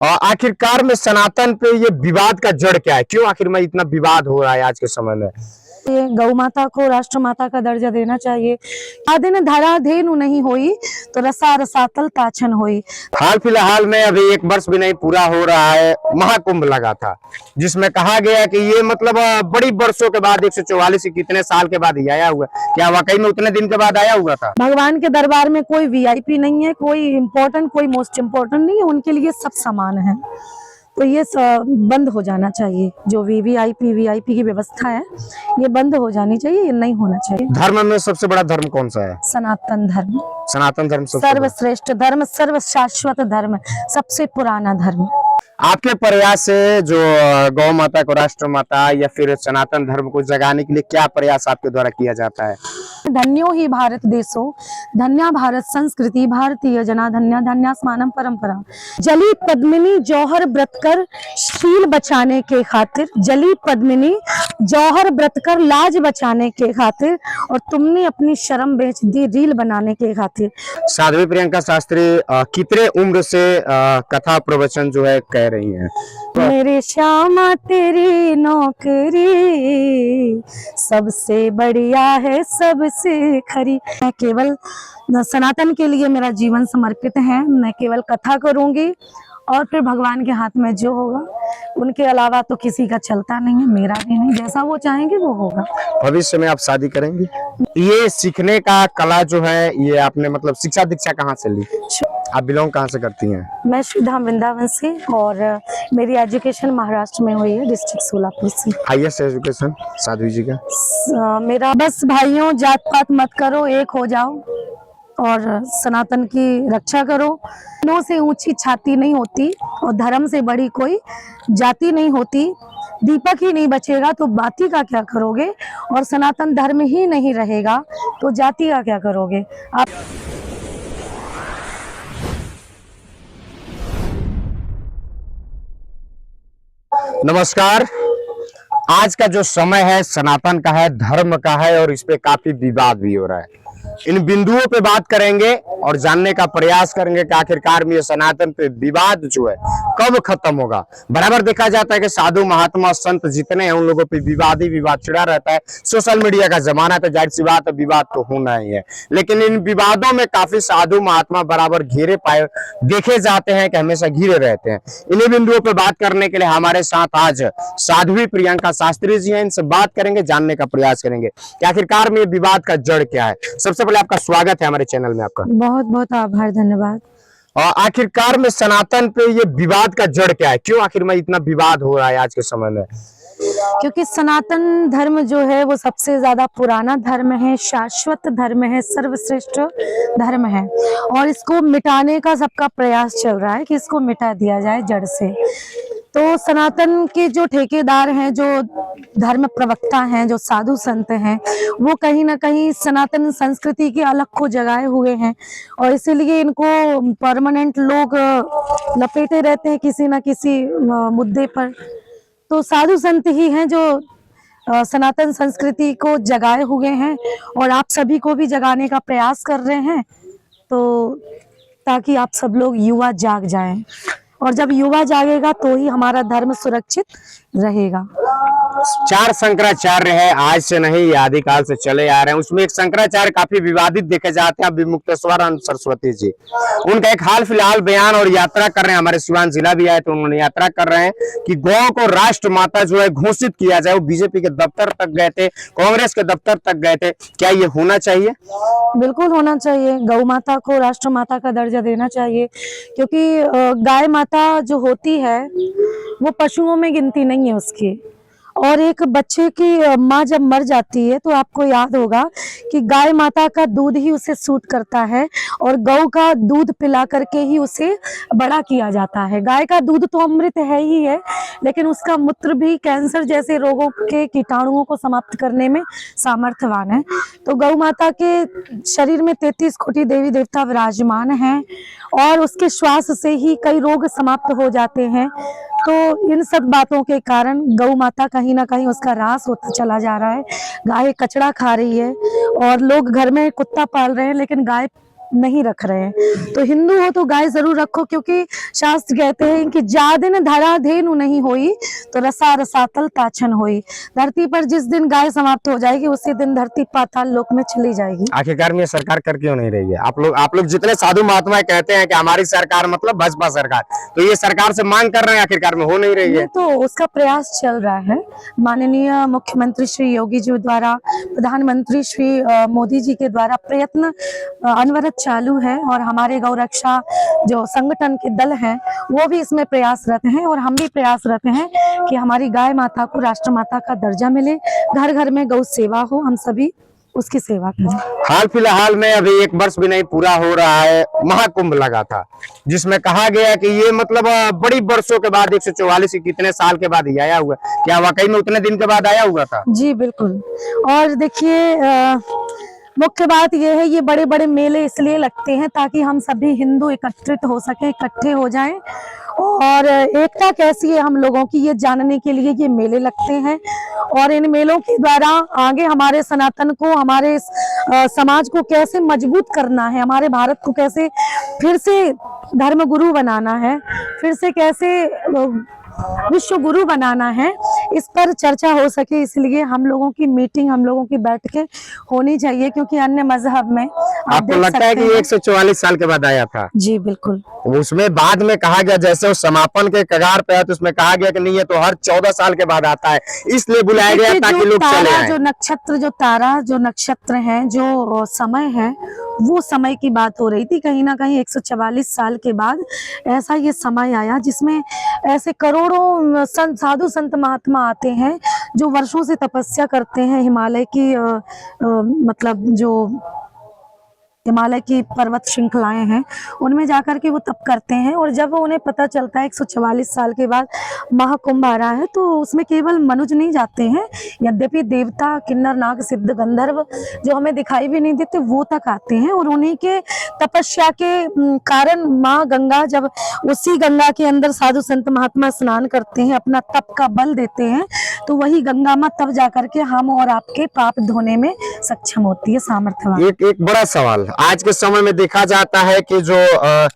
और आखिरकार में सनातन पे ये विवाद का जड़ क्या है? क्यों आखिर में इतना विवाद हो रहा है आज के समय में? ये गौ माता को राष्ट्र माता का दर्जा देना चाहिए। आदिन धरा धेनु नहीं होई तो रसा रसातल ताछन होई। हाल फिलहाल में अभी 1 वर्ष भी नहीं पूरा हो रहा है, महाकुंभ लगा था जिसमें कहा गया कि ये मतलब बड़ी वर्षों के बाद 144 कितने साल के बाद ही आया हुआ। क्या वाकई में उतने दिन के बाद आया हुआ था? भगवान के दरबार में कोई वीआईपी नहीं है, कोई इम्पोर्टेंट कोई मोस्ट इम्पोर्टेंट नहीं है, उनके लिए सब समान है। तो ये बंद हो जाना चाहिए। जो वीआईपी की व्यवस्था है ये बंद हो जानी चाहिए, ये नहीं होना चाहिए। धर्म में सबसे बड़ा धर्म कौन सा है? सनातन धर्म। सनातन धर्म सर्वश्रेष्ठ धर्म, सर्व शाश्वत धर्म, सबसे पुराना धर्म। आपके प्रयास से जो गौ माता को राष्ट्र माता या फिर सनातन धर्म को जगाने के लिए क्या प्रयास आपके द्वारा किया जाता है? धन्यो ही भारत देशो, धन्या भारत संस्कृति, भारतीय जना धन्या धन्यास्मानम परंपरा। जली पद्मिनी जौहर व्रत कर शील बचाने के खातिर, जली पद्मिनी जौहर व्रत कर लाज बचाने के खातिर, और तुमने अपनी शर्म बेच दी रील बनाने के खातिर। साध्वी प्रियंका शास्त्री कितने उम्र से कथा प्रवचन जो है कह रही हैं? मेरे श्यामा तेरी नौकरी सबसे बढ़िया है, सबसे खरी। मैं केवल सनातन के लिए मेरा जीवन समर्पित है। मैं केवल कथा करूंगी और फिर भगवान के हाथ में जो होगा, उनके अलावा तो किसी का चलता नहीं है, मेरा भी नहीं। जैसा वो चाहेंगे वो होगा। भविष्य में आप शादी करेंगी? ये सीखने का कला जो है ये आपने मतलब शिक्षा दीक्षा कहाँ से ली? आप बिलोंग कहाँ से करती हैं? मैं श्रीधाम वृंदावन से, और मेरी एजुकेशन महाराष्ट्र में हुई है, डिस्ट्रिक्ट सोलापुर से। हाईएस्ट एजुकेशन साध्वी जी का? मेरा बस भाइयों जात पात मत करो, एक हो जाओ और सनातन की रक्षा करो। नो से ऊंची छाती नहीं होती और धर्म से बड़ी कोई जाति नहीं होती। दीपक ही नहीं बचेगा तो बाती का क्या करोगे, और सनातन धर्म ही नहीं रहेगा तो जाति का क्या करोगे आप। नमस्कार। आज का जो समय है सनातन का है, धर्म का है, और इस पे काफी विवाद भी हो रहा है। इन बिंदुओं पे बात करेंगे और जानने का प्रयास करेंगे कि आखिरकार में ये सनातन पे विवाद जो है कब खत्म होगा। बराबर देखा जाता है कि साधु महात्मा संत जितने हैं उन लोगों पे विवाद ही विवाद छिड़ा रहता है। सोशल मीडिया का जमाना तो जाहिर सी बात है विवाद तो होना ही है, लेकिन इन विवादों में काफी साधु महात्मा बराबर घिरे पाए देखे जाते हैं कि हमेशा घिरे रहते हैं। इन्हीं बिंदुओं पे बात करने के लिए हमारे साथ आज साध्वी प्रियंका शास्त्री जी हैं। इनसे बात करेंगे, जानने का प्रयास करेंगे कि आखिरकार में विवाद का जड़ क्या है। सबसे पहले आपका स्वागत है हमारे चैनल में। आपका बहुत बहुत आभार, धन्यवाद। और आखिरकार में सनातन पे ये विवाद का जड़ क्या है? क्यों आखिर में इतना विवाद हो रहा है आज के समय में? क्योंकि सनातन धर्म जो है वो सबसे ज्यादा पुराना धर्म है, शाश्वत धर्म है, सर्वश्रेष्ठ धर्म है, और इसको मिटाने का सबका प्रयास चल रहा है कि इसको मिटा दिया जाए जड़ से। तो सनातन के जो ठेकेदार हैं, जो धर्म प्रवक्ता हैं, जो साधु संत हैं, वो कहीं ना कहीं सनातन संस्कृति के अलग को जगाए हुए हैं, और इसीलिए इनको परमानेंट लोग लपेटे रहते हैं किसी ना किसी मुद्दे पर। तो साधु संत ही हैं जो सनातन संस्कृति को जगाए हुए हैं, और आप सभी को भी जगाने का प्रयास कर रहे हैं, तो ताकि आप सब लोग युवा जाग जाएं, और जब युवा जागेगा तो ही हमारा धर्म सुरक्षित रहेगा। 4 शंकराचार्य है, आज से नहीं, ये आदिकाल से चले आ रहे हैं। उसमें एक शंकराचार्य काफी विवादित देखे जाते हैं, विमुक्तेश्वरानंद सरस्वती जी। उनका एक हाल फिलहाल बयान और यात्रा कर रहे हैं, हमारे सिवान जिला भी आए तो उन्होंने यात्रा कर रहे हैं कि गौ को राष्ट्र माता जो है घोषित किया जाए। वो बीजेपी के दफ्तर तक गए थे, कांग्रेस के दफ्तर तक गए थे। क्या ये होना चाहिए? बिल्कुल होना चाहिए। गौ माता को राष्ट्र माता का दर्जा देना चाहिए, क्योंकि गाय माता जो होती है वो पशुओं में गिनती नहीं है उसकी। और एक बच्चे की माँ जब मर जाती है तो आपको याद होगा कि गाय माता का दूध ही उसे सूट करता है, और गौ का दूध पिला करके ही उसे बड़ा किया जाता है। गाय का दूध तो अमृत है ही है, लेकिन उसका मूत्र भी कैंसर जैसे रोगों के कीटाणुओं को समाप्त करने में सामर्थ्यवान है। तो गौ माता के शरीर में 33 कोटि देवी देवता विराजमान हैं, और उसके श्वास से ही कई रोग समाप्त हो जाते हैं। तो इन सब बातों के कारण गौ माता कहीं ना कहीं उसका ह्रास होता चला जा रहा है। गाय कचड़ा खा रही है, और लोग घर में कुत्ता पाल रहे हैं, लेकिन गाय नहीं रख रहे हैं। तो हिंदू हो तो गाय जरूर रखो, क्योंकि शास्त्र कहते हैं कि जा दिन धरा धेनु नहीं होई तो रसा रसातल ताछन होई। धरती पर जिस दिन गाय समाप्त हो जाएगी उसी दिन धरती पाताल लोक में चली जाएगी। आखिरकार में ये सरकार कर क्यों नहीं रही है? आप लोग जितने साधु महात्मा कहते हैं कि हमारी सरकार मतलब भाजपा सरकार, तो ये सरकार से मांग कर रहे हैं, आखिरकार में हो नहीं रही है। तो उसका प्रयास चल रहा है। माननीय मुख्यमंत्री श्री योगी जी द्वारा, प्रधानमंत्री श्री मोदी जी के द्वारा प्रयत्न अनवरत चालू है, और हमारे गौ रक्षा जो संगठन के दल हैं वो भी इसमें प्रयासरत हैं, और हम भी प्रयासरत हैं कि हमारी गाय माता को राष्ट्र माता का दर्जा मिले, घर घर में गौ सेवा हो, हम सभी उसकी सेवा करें। हाल फिलहाल में अभी 1 वर्ष भी नहीं पूरा हो रहा है, महाकुंभ लगा था, जिसमें कहा गया कि ये मतलब बड़ी वर्षों के बाद 144 कितने साल के बाद ही आया हुआ। क्या वाकई में उतने दिन के बाद आया हुआ था? जी बिल्कुल। और देखिए मुख्य बात यह है, ये बड़े बड़े मेले इसलिए लगते हैं ताकि हम सभी हिंदू एकत्रित हो सके, इकट्ठे हो जाएं, और एकता कैसी है हम लोगों की ये जानने के लिए ये मेले लगते हैं। और इन मेलों के द्वारा आगे हमारे सनातन को, हमारे समाज को कैसे मजबूत करना है, हमारे भारत को कैसे फिर से धर्म गुरु बनाना है, फिर से कैसे विश्व गुरु बनाना है, इस पर चर्चा हो सके, इसलिए हम लोगों की मीटिंग, हम लोगों की बैठकें होनी चाहिए। क्योंकि अन्य मजहब में आपको लगता है कि 144 साल के बाद आया था? जी बिल्कुल। उसमें बाद में कहा गया, जैसे वो समापन के कगार पे है, तो उसमें कहा गया कि नहीं, ये तो हर 14 साल के बाद आता है, इसलिए बुलाया गया ताकि लोग चले आएं। जो नक्षत्र, जो तारा, जो नक्षत्र है, जो समय है, वो समय की बात हो रही थी। कहीं ना कहीं 144 साल के बाद ऐसा ये समय आया जिसमें ऐसे करोड़ों साधु संत महात्मा आते हैं जो वर्षों से तपस्या करते हैं, हिमालय की मतलब जो हिमालय की पर्वत श्रृंखलाएं हैं उनमें जाकर के वो तप करते हैं। और जब उन्हें पता चलता है 144 साल के बाद महाकुंभ आ रहा है, तो उसमें केवल मनुष्य नहीं जाते हैं, यद्यपि देवता, किन्नर, नाग, सिद्ध, गंधर्व जो हमें दिखाई भी नहीं देते वो तक आते हैं। और उन्हीं के तपस्या के कारण माँ गंगा, जब उसी गंगा के अंदर साधु संत महात्मा स्नान करते हैं, अपना तप का बल देते हैं, तो वही गंगा माँ तब जाकर के हम और आपके पाप धोने में सक्षम होती है, सामर्थ्यवान। एक बड़ा सवाल आज के समय में देखा जाता है कि जो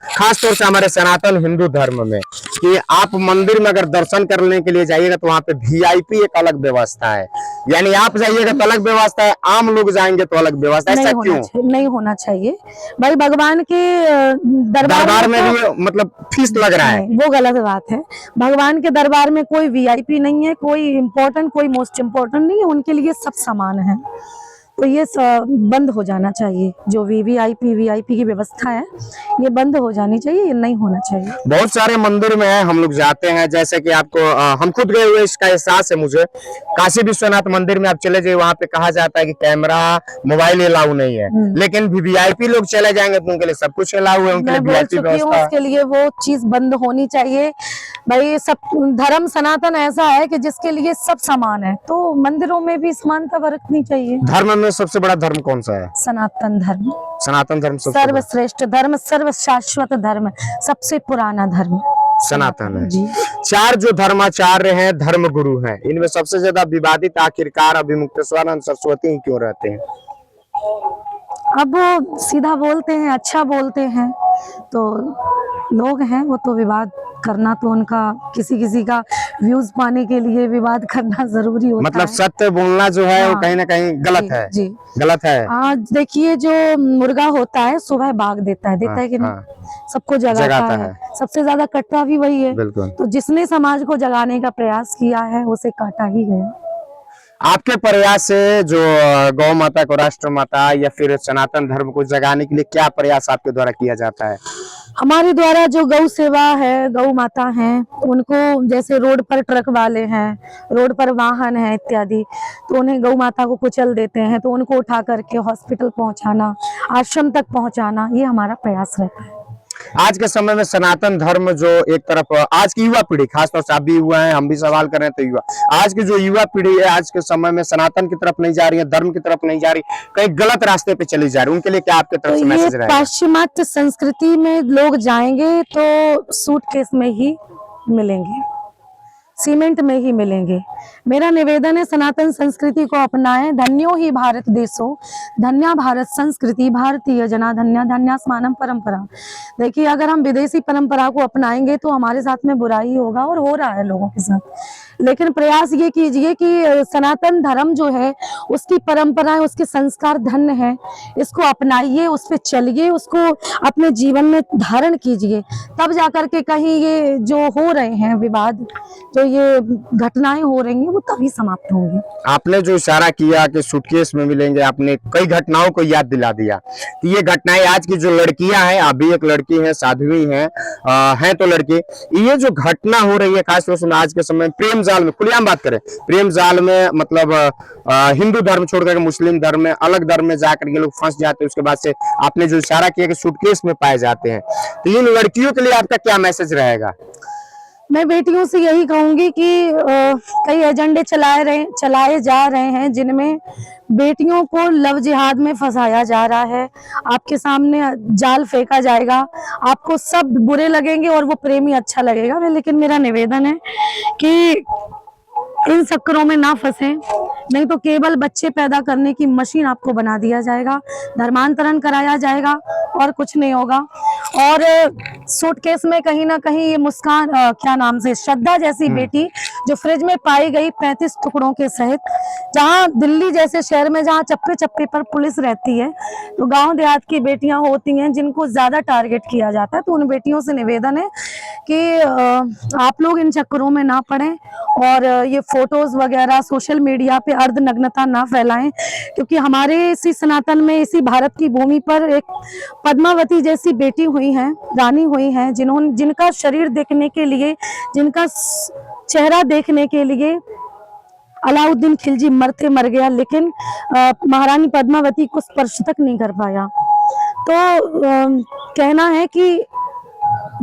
खासतौर से हमारे सनातन हिंदू धर्म में, कि आप मंदिर में अगर दर्शन करने के लिए जाइएगा तो वहाँ पे VIP एक अलग व्यवस्था है, यानी आप जाइएगा तो अलग व्यवस्था है, आम लोग जाएंगे तो अलग व्यवस्था है। ऐसा क्यों? नहीं होना चाहिए भाई। भगवान के दरबार में भी मतलब फीस लग रहा है, वो गलत बात है। भगवान के दरबार में कोई VIP नहीं है, कोई इम्पोर्टेंट, कोई मोस्ट इम्पोर्टेंट नहीं है, उनके लिए सब समान है। तो ये बंद हो जाना चाहिए, जो VIP की व्यवस्था है ये बंद हो जानी चाहिए, ये नहीं होना चाहिए। बहुत सारे मंदिर में हम लोग जाते हैं, जैसे कि आपको हम खुद गए हुए इसका एहसास है मुझे। काशी विश्वनाथ मंदिर में आप चले जाइए, वहाँ पे कहा जाता है कि कैमरा, मोबाइल अलाउ नहीं है, लेकिन VIP लोग चले जाएंगे तो उनके लिए सब कुछ अलाउ है, उनके लिए VIP व्यवस्था। उसके लिए वो चीज बंद होनी चाहिए भाई। सब धर्म सनातन ऐसा है कि जिसके लिए सब समान है, तो मंदिरों में भी समानता बरतनी चाहिए। धर्म में सबसे बड़ा धर्म कौन सा है? सनातन धर्म। सनातन धर्म सर्वश्रेष्ठ धर्म, सर्व शाश्वत धर्म, सबसे पुराना धर्म सनातन है जी। 4 जो धर्माचार्य हैं, धर्म गुरु हैं, इनमें सबसे ज्यादा विवादित आखिरकार अभिमुक्तेश्वरानंद सरस्वती ही क्यों रहते हैं? अब वो सीधा बोलते हैं, अच्छा बोलते हैं, तो लोग हैं वो तो विवाद करना, तो उनका किसी का व्यूज पाने के लिए विवाद करना जरूरी होता मतलब है। सत्य बोलना जो है वो कहीं ना कहीं गलत है। जी गलत है। आज देखिए, जो मुर्गा होता है सुबह भाग देता है, देता है कि नहीं? सबको जगाता है। सबसे ज्यादा कटता भी वही है। बिल्कुल। तो जिसने समाज को जगाने का प्रयास किया है उसे काटा ही गया। आपके प्रयास से जो गौ माता को राष्ट्र माता या फिर सनातन धर्म को जगाने के लिए क्या प्रयास आपके द्वारा किया जाता है? हमारे द्वारा जो गौ सेवा है, गौ माता हैं, उनको जैसे रोड पर ट्रक वाले हैं, रोड पर वाहन है इत्यादि, तो उन्हें गौ माता को कुचल देते हैं, तो उनको उठा करके हॉस्पिटल पहुंचाना, आश्रम तक पहुंचाना, ये हमारा प्रयास रहता है। आज के समय में सनातन धर्म जो एक तरफ, आज की युवा पीढ़ी, खासतौर से आप भी युवा हैं, हम भी सवाल कर रहे हैं, तो युवा, आज की जो युवा पीढ़ी है आज के समय में सनातन की तरफ नहीं जा रही है, धर्म की तरफ नहीं जा रही, कहीं गलत रास्ते पे चली जा रही है, उनके लिए क्या आपके तरफ से मैसेज रहेगा? पाश्चिमात्य संस्कृति में लोग जाएंगे तो सूटकेस में ही मिलेंगे। सीमेंट में ही मिलेंगे। मेरा निवेदन है सनातन संस्कृति को अपनाएं। धन्यो ही भारत देशो, धन्या भारत संस्कृति, भारतीय जना धन्या, धन्यास्मानम परंपरा। देखिए, अगर हम विदेशी परंपरा को अपनाएंगे तो हमारे साथ में बुराई होगा, और हो रहा है लोगों के साथ। लेकिन प्रयास ये कीजिए कि सनातन धर्म जो है, उसकी परंपराएं, उसके संस्कार धन्य है, इसको अपनाइए, उस पर चलिए, उसको अपने जीवन में धारण कीजिए। तब जाकर के कहीं ये जो हो रहे हैं विवाद, जो ये घटनाएं हो रही हैं, वो तभी समाप्त होंगी। आपने जो इशारा किया कि सूटकेस में मिलेंगे, आपने कई घटनाओं को याद दिला दिया कि ये घटनाएं आज की जो लड़कियां हैं, अभी एक लड़की है, साध्वी हैं तो लड़की, ये जो घटना हो रही है खासतौर से आज के समय प्रेम जाल में, खुलेआम बात करें, प्रेम जाल में मतलब हिंदू धर्म छोड़कर मुस्लिम धर्म में, अलग धर्म में जाकर ये लोग फंस जाते हैं। उसके बाद से आपने जो इशारा किया कि सूटकेस में पाए जाते हैं, तो इन लड़कियों के लिए आपका क्या मैसेज रहेगा? मैं बेटियों से यही कहूंगी कि कई एजेंडे चलाए जा रहे हैं जिनमें बेटियों को लव जिहाद में फंसाया जा रहा है। आपके सामने जाल फेंका जाएगा, आपको सब बुरे लगेंगे और वो प्रेमी अच्छा लगेगा। लेकिन मेरा निवेदन है कि इन चक्करों में ना फंसे, नहीं तो केवल बच्चे पैदा करने की मशीन आपको बना दिया जाएगा, धर्मांतरण कराया जाएगा और कुछ नहीं होगा। और सूटकेस में कहीं ना कहीं ये मुस्कान क्या नाम से श्रद्धा जैसी बेटी जो फ्रिज में पाई गई 35 टुकड़ों के सहित, जहां दिल्ली जैसे शहर में जहां चप्पे चप्पे पर पुलिस रहती है, तो गांव देहात की बेटियां होती हैं जिनको ज्यादा टारगेट किया जाता है। तो उन बेटियों से निवेदन है कि आप लोग इन चक्करों में ना पड़ें और ये फोटोज वगैरह सोशल मीडिया पे अर्धनग्नता ना फैलाएं, क्योंकि हमारे इसी सनातन में, इसी भारत की भूमि पर एक पद्मावती जैसी बेटी हुई है, रानी हुई है, जिनका शरीर देखने के लिए, जिनका चेहरा देखने के लिए अलाउद्दीन खिलजी मरते मर गया, लेकिन महारानी पद्मावती को स्पर्श तक नहीं कर पाया। तो कहना है कि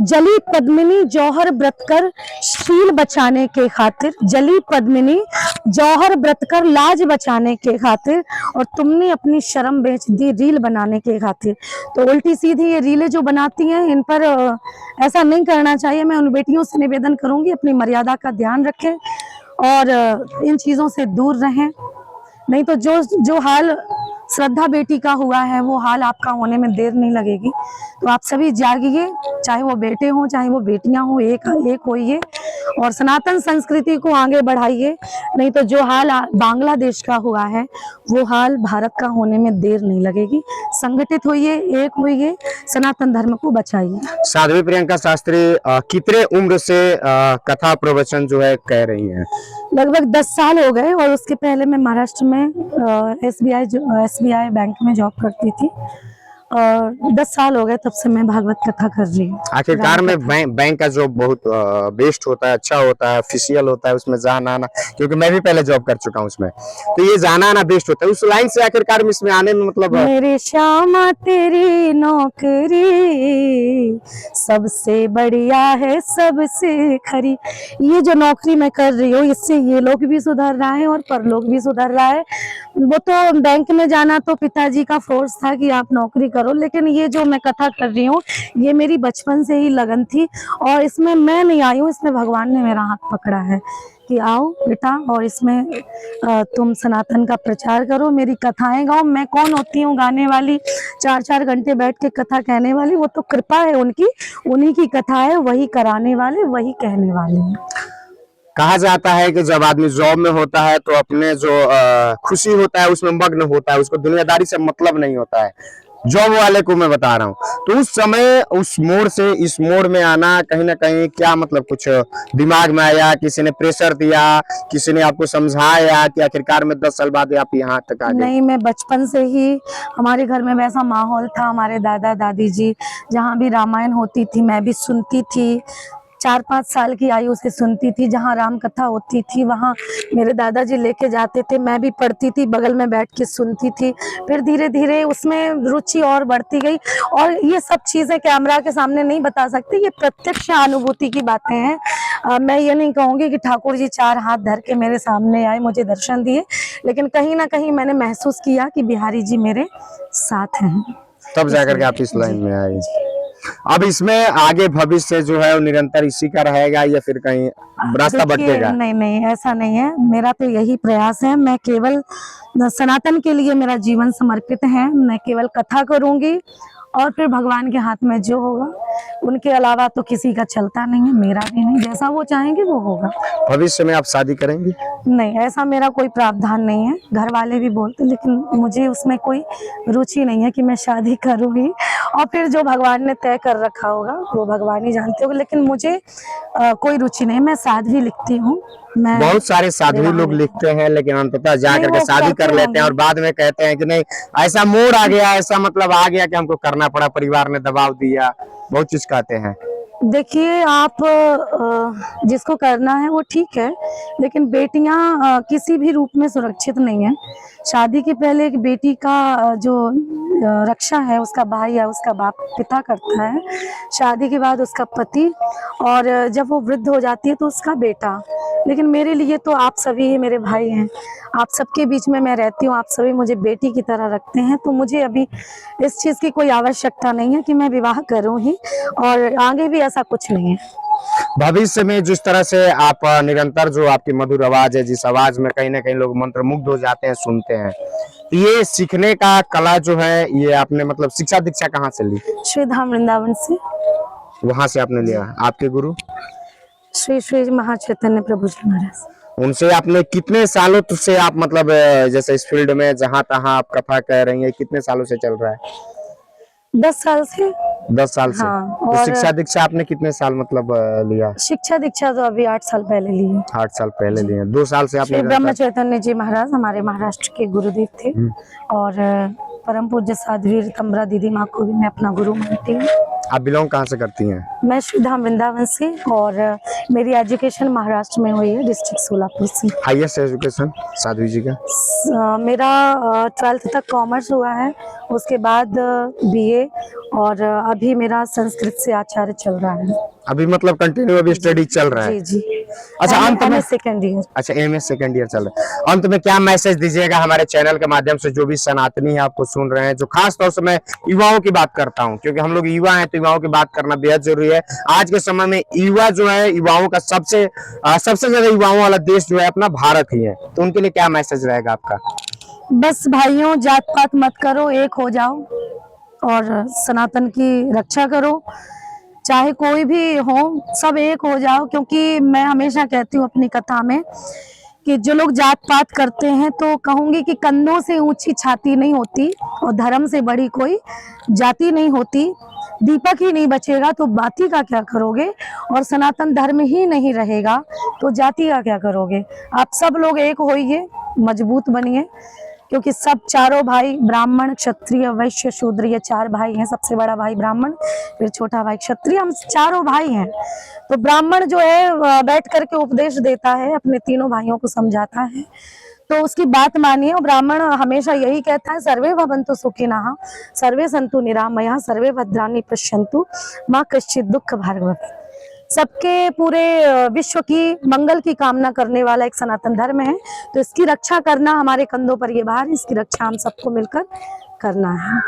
जली पद्मिनी जौहर व्रत कर शील बचाने के खातिर, जली पद्मिनी जौहर व्रत कर लाज बचाने के खातिर, और तुमने अपनी शर्म बेच दी रील बनाने के खातिर। तो उल्टी सीधी ये रीलें जो बनाती हैं, इन पर ऐसा नहीं करना चाहिए। मैं उन बेटियों से निवेदन करूंगी अपनी मर्यादा का ध्यान रखें और इन चीजों से दूर रहें, नहीं तो जो हाल श्रद्धा बेटी का हुआ है वो हाल आपका होने में देर नहीं लगेगी। तो आप सभी जागिए, चाहे वो बेटे हों चाहे वो बेटियां हों, एक होइए और सनातन संस्कृति को आगे बढ़ाइए। नहीं तो जो हाल बांग्लादेश का हुआ है वो हाल भारत का होने में देर नहीं लगेगी। संगठित होइए, एक होइए, सनातन धर्म को बचाइए। साध्वी प्रियंका शास्त्री कितने उम्र से कथा प्रवचन जो है कह रही हैं? लगभग 10 साल हो गए, और उसके पहले मैं महाराष्ट्र में SBI बैंक में जॉब करती थी, और 10 साल हो गए तब से मैं भागवत कथा कर रही हूँ। आखिरकार में बैंक का जॉब बहुत बेस्ट होता है, अच्छा होता है, ऑफिशियल होता है, उसमें जाना आना, क्योंकि मैं भी पहले जॉब कर चुका हूँ उसमें, तो ये जाना आना बेस्ट होता है। उस लाइन से आखिरकार में इसमें आने में मतलब मेरे श्यामा तेरी नौकरी सबसे बढ़िया है, सबसे खरी। ये जो नौकरी मैं कर रही हूँ, इससे ये लोग भी सुधर रहा है और परलोक भी सुधर रहा है। वो तो बैंक में जाना तो पिताजी का फोर्स था कि आप नौकरी करो, लेकिन ये जो मैं कथा कर रही हूँ ये मेरी बचपन से ही लगन थी, और इसमें मैं नहीं आई हूँ, इसमें भगवान ने मेरा हाथ पकड़ा है कि आओ बेटा और इसमें तुम सनातन का प्रचार करो, मेरी कथाएं गाओ। मैं कौन होती हूँ गाने वाली, 4-4 घंटे बैठ के कथा कहने वाली? वो तो कृपा है उनकी, उन्हीं की कथा है, वही कराने वाले, वही कहने वाले हैं। कहा जाता है कि जब आदमी जॉब में होता है तो अपने जो खुशी होता है उसमें मग्न होता है, उसको दुनियादारी से मतलब नहीं होता है। जॉब वाले को मैं बता रहा हूँ, तो उस समय उस मोड़ से इस मोड़ में आना कहीं ना कहीं क्या मतलब कुछ दिमाग में आया, किसी ने प्रेशर दिया, किसी ने आपको समझाया कि आखिरकार में 10 साल बाद आप यहाँ तक आ गए? नहीं, मैं बचपन से ही, हमारे घर में वैसा माहौल था। हमारे दादा दादी जी जहाँ भी रामायण होती थी मैं भी सुनती थी, 4-5 साल की आयु से सुनती थी। जहाँ राम कथा होती थी वहाँ मेरे दादाजी लेके जाते थे, मैं भी पढ़ती थी, बगल में बैठ के सुनती थी। फिर धीरे धीरे उसमें रुचि और बढ़ती गई, और ये सब चीज़ें कैमरा के सामने नहीं बता सकती, ये प्रत्यक्ष अनुभूति की बातें हैं। मैं ये नहीं कहूँगी कि ठाकुर जी 4 हाथ धर के मेरे सामने आए, मुझे दर्शन दिए, लेकिन कहीं ना कहीं मैंने महसूस किया कि बिहारी जी मेरे साथ हैं। तब जाकर के आप इस लाइन में आए। अब इसमें आगे भविष्य जो है वो निरंतर इसी का रहेगा या फिर कहीं रास्ता देखिए, भटकेगा? नहीं नहीं, ऐसा नहीं है। मेरा तो यही प्रयास है, मैं केवल सनातन के लिए मेरा जीवन समर्पित है। मैं केवल कथा करूंगी और फिर भगवान के हाथ में जो होगा, उनके अलावा तो किसी का चलता नहीं है, मेरा भी नहीं। जैसा वो चाहेंगे वो होगा। भविष्य में आप शादी करेंगी? नहीं, ऐसा मेरा कोई प्रावधान नहीं है। घर वाले भी बोलते, लेकिन मुझे उसमें कोई रुचि नहीं है कि मैं शादी करूंगी। और फिर जो भगवान ने तय कर रखा होगा वो भगवान ही जानते होंगे, लेकिन मुझे कोई रुचि नहीं। मैं साध्वी लिखती हूँ। मैं बहुत सारे साधु लोग लिखते हैं लेकिन अंततः जा नहीं, करके वो शादी करते कर लेते होंगे। हैं और बाद में कहते हैं कि नहीं, ऐसा मोड़ आ गया, ऐसा मतलब आ गया कि हमको करना पड़ा, परिवार ने दबाव दिया, बहुत चीज कहते हैं। देखिए, आप जिसको करना है वो ठीक है, लेकिन बेटियां किसी भी रूप में सुरक्षित नहीं है। शादी के पहले एक बेटी का जो रक्षा है उसका भाई या उसका बाप पिता करता है, शादी के बाद उसका पति, और जब वो वृद्ध हो जाती है तो उसका बेटा। लेकिन मेरे लिए तो आप सभी ही मेरे भाई हैं। आप सबके बीच में मैं रहती हूँ, आप सभी मुझे बेटी की तरह रखते हैं। तो मुझे अभी इस चीज़ की कोई आवश्यकता नहीं है कि मैं विवाह करूँ ही, और आगे भी ऐसा कुछ नहीं है। भविष्य में जिस तरह से आप निरंतर जो आपकी मधुर आवाज है, जिस आवाज में कहीं ना कहीं लोग मंत्रमुग्ध हो जाते हैं सुनते हैं, तो ये सीखने का कला जो है, ये आपने मतलब शिक्षा दीक्षा कहाँ से ली? श्री धाम वृंदावन से। वहां से आपने लिया? आपके गुरु श्री श्री महाचैतन्य प्रभु जी महाराज। उनसे आपने कितने सालों से आप मतलब जैसे इस फील्ड में जहां तहां आप कथा कह रही हैं, कितने सालों से चल रहा है? 10 साल से। 10 साल से। हाँ, तो और शिक्षा दीक्षा आपने कितने साल मतलब लिया? शिक्षा दीक्षा तो अभी 8 साल पहले ली है। 8 साल पहले लिए। 2 साल से आपने श्री ब्रह्म चैतन्य जी महाराज हमारे महाराष्ट्र के गुरुदेव थे, और परम पूज्य साध्वी तम्बरा दीदी माँ को भी मैं अपना गुरु मानती हूँ। आप बिलोंग कहाँ से करती हैं? मैं श्री धाम वृंदावन से, और मेरी एजुकेशन महाराष्ट्र में हुई है, डिस्ट्रिक्ट सोलापुर से। हाईएस्ट एजुकेशन साध्वी जी का? मेरा 12th तक कॉमर्स हुआ है, उसके बाद बीए, और अभी मेरा संस्कृत से आचार्य चल रहा है। अभी मतलब कंटिन्यू अभी स्टडी चल रहा है? जी जी। अच्छा, अंत में सेकेंड ईयर। अच्छा, एमए सेकंड ईयर चल रहा है। अंत में क्या मैसेज दीजिएगा हमारे चैनल के माध्यम से जो भी सनातनी है आपको सुन रहे हैं, जो खास तौर से मैं युवाओं की बात करता हूं, क्योंकि हम लोग युवा हैं तो युवाओं की बात करना बेहद जरूरी है। आज के समय में युवा जो है, युवाओं का सबसे ज्यादा युवाओं वाला देश जो है अपना भारत ही है, तो उनके लिए क्या मैसेज रहेगा आपका? बस भाइयों, जात पात मत करो, एक हो जाओ और सनातन की रक्षा करो। चाहे कोई भी हो, सब एक हो जाओ। क्योंकि मैं हमेशा कहती हूँ अपनी कथा में कि जो लोग जात पात करते हैं, तो कहूंगी कि कंधों से ऊंची छाती नहीं होती और धर्म से बड़ी कोई जाति नहीं होती। दीपक ही नहीं बचेगा तो बाती का क्या करोगे, और सनातन धर्म ही नहीं रहेगा तो जाति का क्या करोगे। आप सब लोग एक होइए, मजबूत बनिए, क्योंकि सब चारों भाई, ब्राह्मण, क्षत्रिय, वैश्य, शूद्र, ये 4 भाई हैं। सबसे बड़ा भाई ब्राह्मण, फिर छोटा भाई क्षत्रिय, हम चारों भाई हैं। तो ब्राह्मण जो है बैठ करके उपदेश देता है, अपने तीनों भाइयों को समझाता है, तो उसकी बात मानिए। और ब्राह्मण हमेशा यही कहता है, सर्वे भवन्तु सुखिनः, सर्वे सन्तु निरामयाः, सर्वे भद्राणि पश्यन्तु मां कश्चित् दुःख भाग् भवेत्। सबके पूरे विश्व की मंगल की कामना करने वाला एक सनातन धर्म है, तो इसकी रक्षा करना हमारे कंधों पर ये भार है। इसकी रक्षा हम सबको मिलकर करना है।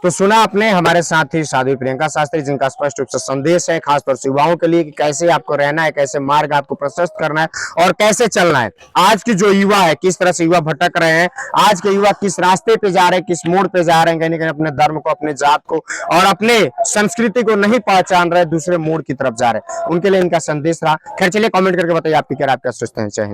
तो सुना आपने हमारे साथी साध्वी प्रियंका शास्त्री, जिनका स्पष्ट रूप से संदेश है खासतौर से युवाओं के लिए कि कैसे आपको रहना है, कैसे मार्ग आपको प्रशस्त करना है और कैसे चलना है। आज की जो युवा है, किस तरह से युवा भटक रहे हैं, आज के युवा किस रास्ते पे जा रहे हैं, किस मोड़ पे जा रहे हैं, कहीं ना कहीं अपने धर्म को, अपने जात को और अपने संस्कृति को नहीं पहचान रहे, दूसरे मोड़ की तरफ जा रहे हैं, उनके लिए इनका संदेश रहा। खैर चलिए, कमेंट करके बताइए आपकी क्या राय, आप क्या सोचते हैं। जय हिंद।